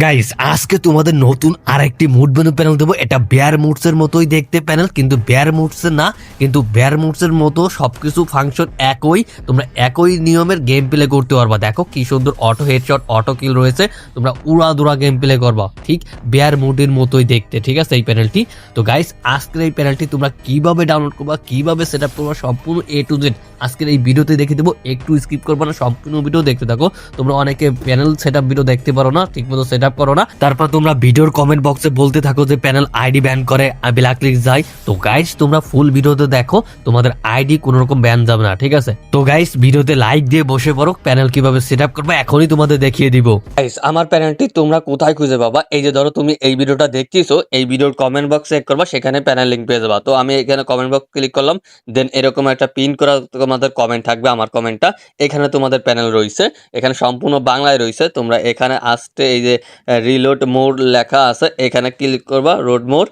Guys আজকে তোমাদের নতুন আরেকটি মুড মেনু প্যানেল দেবো। এটা বেয়ার মুডসের মতোই দেখতে প্যানেল, কিন্তু বেয়ার মুডসের না, কিন্তু বেয়ার মুডসের মতো সবকিছু ফাংশন একই। তোমরা একই নিয়মের গেম প্লে করতে পারবা। দেখো কি সুন্দর অটো হেডশট, অটো কিল রয়েছে। তোমরা উড়াদুরা গেম প্লে করবা, ঠিক বেয়ার মুডের মতোই দেখতে। ঠিক আছে এই প্যানেলটি। তো গাইস আজকের এই প্যানেলটি তোমরা কিভাবে ডাউনলোড করবা, কিভাবে সেট আপ করবা, সম্পূর্ণ এ টু জেড আজকের এই ভিডিওতে দেখে দেবো। একটু স্কিপ করবা না, সম্পূর্ণ ভিডিও দেখতে থাকো। তোমরা অনেকে প্যানেল সেট আপ ভিডিও দেখতে পারো না, ঠিকমতো সেট আপ করো না, তারপর তোমরা ভিডিওর কমেন্ট বক্সে বলতে থাকো যে প্যানেল আইডি ব্যান করে, ব্ল্যাক লিস্ট যায়। তো গাইস তোমরা ফুল ভিডিওতে দেখো, তোমাদের আইডি কোনো রকম ব্যান যাবে না। ঠিক আছে, তো গাইস ভিডিওতে লাইক দিয়ে বসে পড়ো। প্যানেল কিভাবে সেট আপ করবে এখনই তোমাদের দেখিয়ে দিব। গাইস আমার প্যানেলটি তোমরা কোথায় খুঁজে পাবা? এই যে ধরো তুমি এই ভিডিওটা দেখতেছো, এই ভিডিওর কমেন্ট বক্স চেক করবা, সেখানে প্যানেল লিংক পেয়ে যাবা। তো আমি এখানে কমেন্ট বক্স ক্লিক করলাম, দেন এরকম একটা পিন করা তোমাদের কমেন্ট থাকবে, আমার কমেন্টটা। এখানে তোমাদের প্যানেল রয়েছে, এখানে সম্পূর্ণ বাংলায় রয়েছে। তোমরা এখানে আসতে এই যে রিলোড মোড লেখা আছে, এখানে ক্লিক করবা, রোড মোড।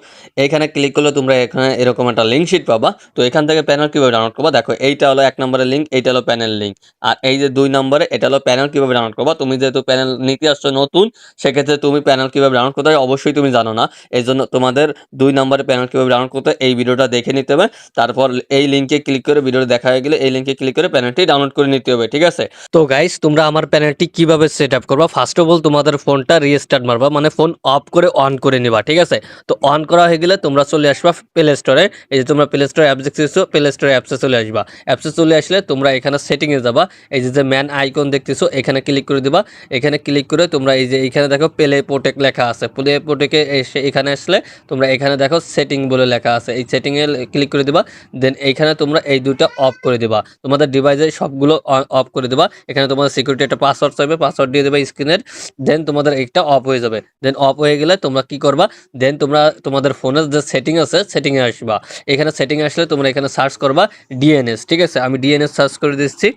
এখানে ক্লিক করলে তোমরা এখানে এরকম একটা লিঙ্ক শিট পাবা। তো এখান থেকে প্যানেল কিভাবে ডাউনলোড করবা, দেখো এইটা হলো 1 নম্বরের লিঙ্ক, এইটা হলো প্যানেল লিঙ্ক। আর এই যে 2 নম্বরে এটা হলো প্যানেল কিভাবে ডাউনলোড করবা। তুমি যেহেতু প্যানেল নিতে আসছো নতুন, সেক্ষেত্রে তুমি প্যানেল কিভাবে ডাউনলোড করতে হয় অবশ্যই তুমি জানো না। এই জন্য তোমাদের 2 নম্বরে প্যানেল কিভাবে ডাউনলোড করতে হয় এই ভিডিওটা দেখে নিতে হবে। তারপর এই লিঙ্কে ক্লিক করে, ভিডিওটা দেখা হয়ে গেলে এই লিঙ্কে ক্লিক করে প্যানেলটি ডাউনলোড করে নিতে হবে। ঠিক আছে, তো গাইস তোমরা আমার প্যানেলটি কিভাবে সেট আপ করবা, ফার্স্ট অফ অল তোমাদের ফোনটা রিস্টার্ট মারবা, মানে ফোন অফ করে অন করে নিবা। ঠিক আছে, তো অন করা হয়ে গেলে তোমরা চলে আসবা প্লে স্টোরে। এই যে তোমরা প্লে স্টোরে অ্যাপস দেখতেছো, প্লে স্টোরে অ্যাপসে চলে আসবা। অ্যাপসে চলে আসলে তোমরা এখানে সেটিংয়ে যাবা। এই যে ম্যান আইকন দেখতেছো, এখানে ক্লিক করে দিবা। এখানে ক্লিক করে তোমরা এই যে এখানে দেখো প্লে প্রোটেক্ট লেখা আছে, প্লে প্রোটেক্টে এসে এখানে আসলে তোমরা এখানে দেখো সেটিং বলে লেখা আছে, এই সেটিংয়ে ক্লিক করে দিবা। দেন এইখানে তোমরা এই দুইটা অফ করে দিবা, তোমাদের ডিভাইসে সবগুলো অফ করে দিবা। এখানে তোমাদের সিকিউরিটি একটা পাসওয়ার্ড চাইবে, পাসওয়ার্ড দিয়ে দেবে স্ক্রিনের। দেন তোমাদের একটা অফ হয়ে যাবে। দেন অফ হয়ে গেলে তোমরা কি করবা, দেন তোমরা তোমাদের ফোনের যে সেটিং আছে সেটিংয়ে আসবা। এখানে সেটিংয়ে আসলে তোমরা এখানে সার্চ করবা ডিএনএস। ঠিক আছে, আমি ডিএনএস সার্চ করে দিচ্ছি।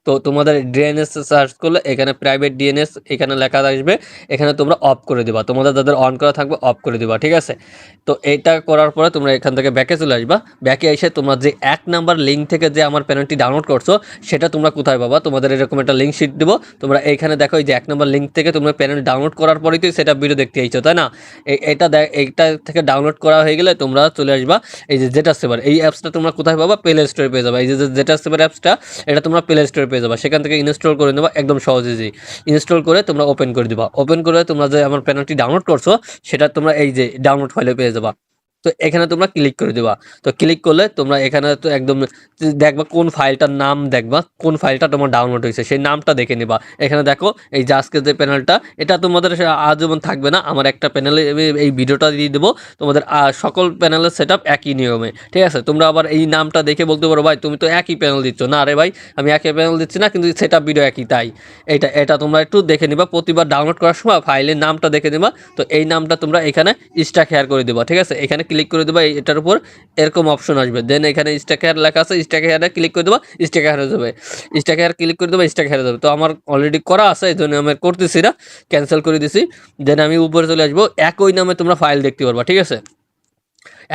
তো তোমাদের ডিএনএস সার্চ করলে এখানে প্রাইভেট ডিএনএস এখানে লেখা আসবে, এখানে তোমরা অফ করে দিবা। তোমাদের যাদের অন করা থাকবে অফ করে দিবা। ঠিক আছে, তো এইটা করার পরে তোমরা এখান থেকে ব্যাকে চলে আসবা। ব্যাকে এসে তোমরা যে 1 নাম্বার লিঙ্ক থেকে যে আমার প্যানেলটি ডাউনলোড করছো সেটা তোমরা কোথায় পাবা, তোমাদের এরকম একটা লিঙ্ক শিট দেবো। তোমরা এইখানে দেখো এই যে 1 নাম্বার লিঙ্ক থেকে তোমরা প্যানেল ডাউনলোড করার পরেই তো সেটা ভিডিও দেখতে আইছো, তাই না? এইটা থেকে ডাউনলোড করা হয়ে গেলে তোমরা চলে আসবা এই যে জেটা সেভার। এই অ্যাপসটা তোমরা কোথায় পাবা, প্লে স্টোরে পেয়ে যাবা। এই যে জেটা সেভার অ্যাপসটা, এটা তোমরা প্লে স্টোরে পেয়ে যাবা। সেখান থেকে ইনস্টল করে নেবা, একদম সহজেই ইনস্টল করে তোমরা ওপেন করে দিবা। ওপেন করে তোমরা যে আমার প্যানেলটি ডাউনলোড করছো সেটা তোমরা এই যে ডাউনলোড ফাইলে পেয়ে যাবা। তো এখানে তোমরা ক্লিক করে দিবা। তো ক্লিক করলে তোমরা এখানে তো একদম দেখবা কোন ফাইলটার নাম, দেখবা কোন ফাইলটা তোমার ডাউনলোড হয়েছে সেই নামটা দেখে নিবা। এখানে দেখো এই যে আজকে যে প্যানেলটা, এটা তোমাদের আজীবন থাকবে না। আমার একটা প্যানেলে এই ভিডিওটা দিয়ে দেবো, তোমাদের সকল প্যানেলের সেট আপ একই নিয়মে। ঠিক আছে, তোমরা আবার এই নামটা দেখে বলতে পারো ভাই তুমি তো একই প্যানেল দিচ্ছ। না রে ভাই, আমি একই প্যানেল দিচ্ছি না, কিন্তু সেট আপ ভিডিও একই। তাই এটা তোমরা একটু দেখে নিবা, প্রতিবার ডাউনলোড করার সময় ফাইলের নামটা দেখে নিবা। তো এই নামটা তোমরা এখানে স্ট্যাক হেয়ার করে দিবা। ঠিক আছে, এখানে ক্লিক করে দেবা, এটার উপর এরকম অপশন আসবে। দেন এখানে স্ট্যাক হেয়ার লেখা আছে, স্ট্যাক হেয়ারে ক্লিক করে দেবা, স্ট্যাক হেয়ার হয়ে যাবে। স্ট্যাক হেয়ার ক্লিক করে দেবা, স্ট্যাক হেয়ার যাবে। তো আমার অলরেডি করা আছে, এই জন্য আমি করতেছি না, ক্যান্সেল করে দিছি। দেন আমি উপরে চলে আসবো, একই নামে তোমরা ফাইল দেখতে পারবা। ঠিক আছে,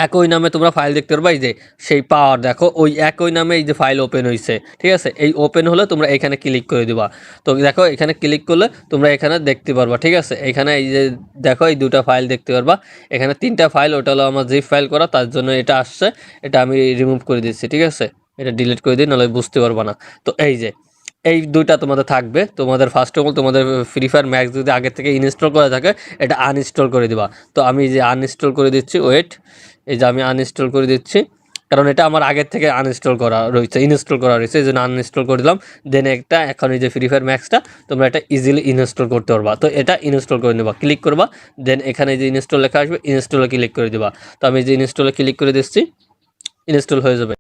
একই নামে তোমরা ফাইল দেখতে পারবা। এই যে সেই পাওয়ার দেখো, ওই একই নামে এই যে ফাইল ওপেন হয়েছে। ঠিক আছে, এই ওপেন হলে তোমরা এখানে ক্লিক করে দিবা। তো দেখো এখানে ক্লিক করলে তোমরা এখানে দেখতে পারবা। ঠিক আছে, এখানে এই যে দেখো এই দুটো ফাইল দেখতে পারবা। এখানে 3টা ফাইল, ওটা হলো আমার জিপ ফাইল করা, তার জন্য এটা আসছে, এটা আমি রিমুভ করে দিচ্ছি। ঠিক আছে, এটা ডিলিট করে দিই, নাহলে বুঝতে পারবা না। তো এই যে এই দুইটা তোমাদের থাকবে। তোমাদের ফার্স্ট অফ অল তোমাদের ফ্রি ফায়ার ম্যাক্স যদি আগে থেকে ইনস্টল করা থাকে এটা আনইনস্টল করে দিবা। তো আমি যে আনইনস্টল করে দিচ্ছি, ওয়েট, এই যে আমি আনইনস্টল করে দিচ্ছি, কারণ এটা আমার আগের থেকে আনইনস্টল করা রয়েছে, ইনস্টল করা রয়েছে, এই জন্য আনইনস্টল করে দিলাম। দেন এখন এই যে ফ্রি ফায়ার ম্যাক্সটা তোমরা এটা ইজিলি ইনস্টল করতে পারবা। তো এটা ইনস্টল করে নেবা, ক্লিক করবা। দেন এখানে যে ইনস্টল লেখা আসবে, ইনস্টলে ক্লিক করে দিবা। তো আমি যে ইনস্টলে ক্লিক করে দিচ্ছি, ইনস্টল হয়ে যাবে।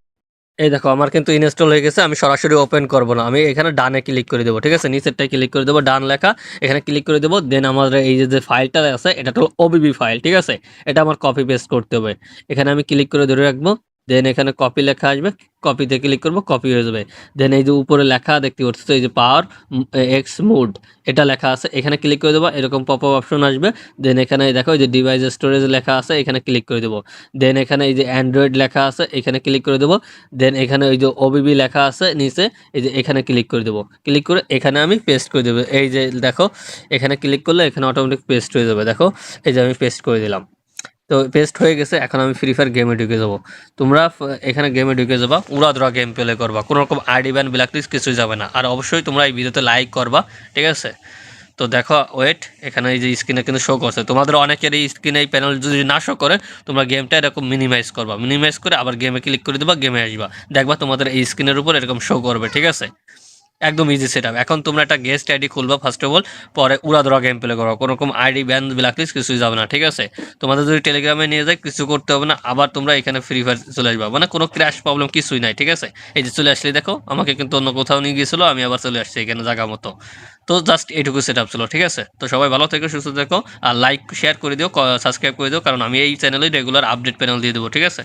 এই দেখো আমার কিন্তু ইনস্টল হয়ে গেছে। আমি সরাসরি ওপেন করব না, আমি এখানে ডানে ক্লিক করে দেবো। ঠিক আছে, নিচেরটায় ক্লিক করে দেবো, ডান লেখা, এখানে ক্লিক করে দেবো। দেন আমাদের এই যে ফাইলটা আছে এটা হলো ওবিবি ফাইল। ঠিক আছে, এটা আমার কপি পেস্ট করতে হবে। এখানে আমি ক্লিক করে ধরে রাখবো। দেন এখানে কপি লেখা আসবে, কপিতে ক্লিক করব, কপি হয়ে যাবে। দেন এই যে উপরে লেখা দেখতে পাচ্ছ এই যে পাওয়ার এক্স মোড এটা লেখা আছে, এখানে ক্লিক করে দেবো, এরকম পপ আপ অপশন আসবে। দেন এখানে দেখো এই যে ডিভাইস স্টোরেজ লেখা আছে, এখানে ক্লিক করে দেবো। দেন এখানে এই যে অ্যান্ড্রয়েড লেখা আছে, এখানে ক্লিক করে দেবো। দেন এখানে ওই যে ওবিবি লেখা আছে নিচে, এই যে এখানে ক্লিক করে দেবো। ক্লিক করে এখানে আমি পেস্ট করে দেবো। এই যে দেখো এখানে ক্লিক করলে এখানে অটোমেটিক পেস্ট হয়ে যাবে। দেখো এই যে আমি পেস্ট করে দিলাম। তো পেস্ট হয়ে গেছে, এখন আমি ফ্রি ফায়ার গেমে ঢুকে যাবো। তোমরা এখানে গেমে ঢুকে যাবা, উড়াধরা গেম প্লে করবা, কোনো রকম আইডি ব্যান ব্ল্যাকলিস্ট কিছুই যাবে না। আর অবশ্যই তোমরা এই ভিডিওতে লাইক করবা, ঠিক আছে? তো দেখো ওয়েট, এখানে এই যে স্ক্রিনে কিন্তু শো করছে, তোমাদের অনেকের এই স্ক্রিনে এই প্যানেল যদি না শো করে, তোমরা গেমটা এরকম মিনিমাইজ করবা, মিনিমাইজ করে আবার গেমে ক্লিক করে দেবা, গেমে আসবা, দেখবা তোমাদের এই স্ক্রিনের উপর এরকম শো করবে, ঠিক আছে? একদম ইজি সেটআপ। এখন তোমরা একটা গেস্ট আইডি খুলবা ফার্স্ট অফ অল, পরে উড়াধরা গেম প্লে করো, কোনো রকম আইডি ব্যান ব্ল্যাকলিস্ট কিছুই যাবে না, ঠিক আছে? তোমাদের যদি টেলিগ্রামে নিয়ে যায় কিছু করতে হবে না, আবার তোমরা এখানে ফ্রি ফায়ার চলে আসবা, মানে কোনো ক্র্যাশ প্রবলেম কিছুই নাই, ঠিক আছে? এই যে চলে আসলে দেখো, আমাকে কিন্তু অন্য কোথাও নিয়ে গিয়েছিলো, আমি আবার চলে আসছি এখানে জায়গা মতো। তো জাস্ট এইটুকু সেটআপ ছিল, ঠিক আছে? তো সবাই ভালো থেকো, সুস্থ থেকো, আর লাইক শেয়ার করে দিও, সাবস্ক্রাইব করে দিও, কারণ আমি এই চ্যানেলে রেগুলার আপডেট প্যানেল দিয়ে দেবো, ঠিক আছে?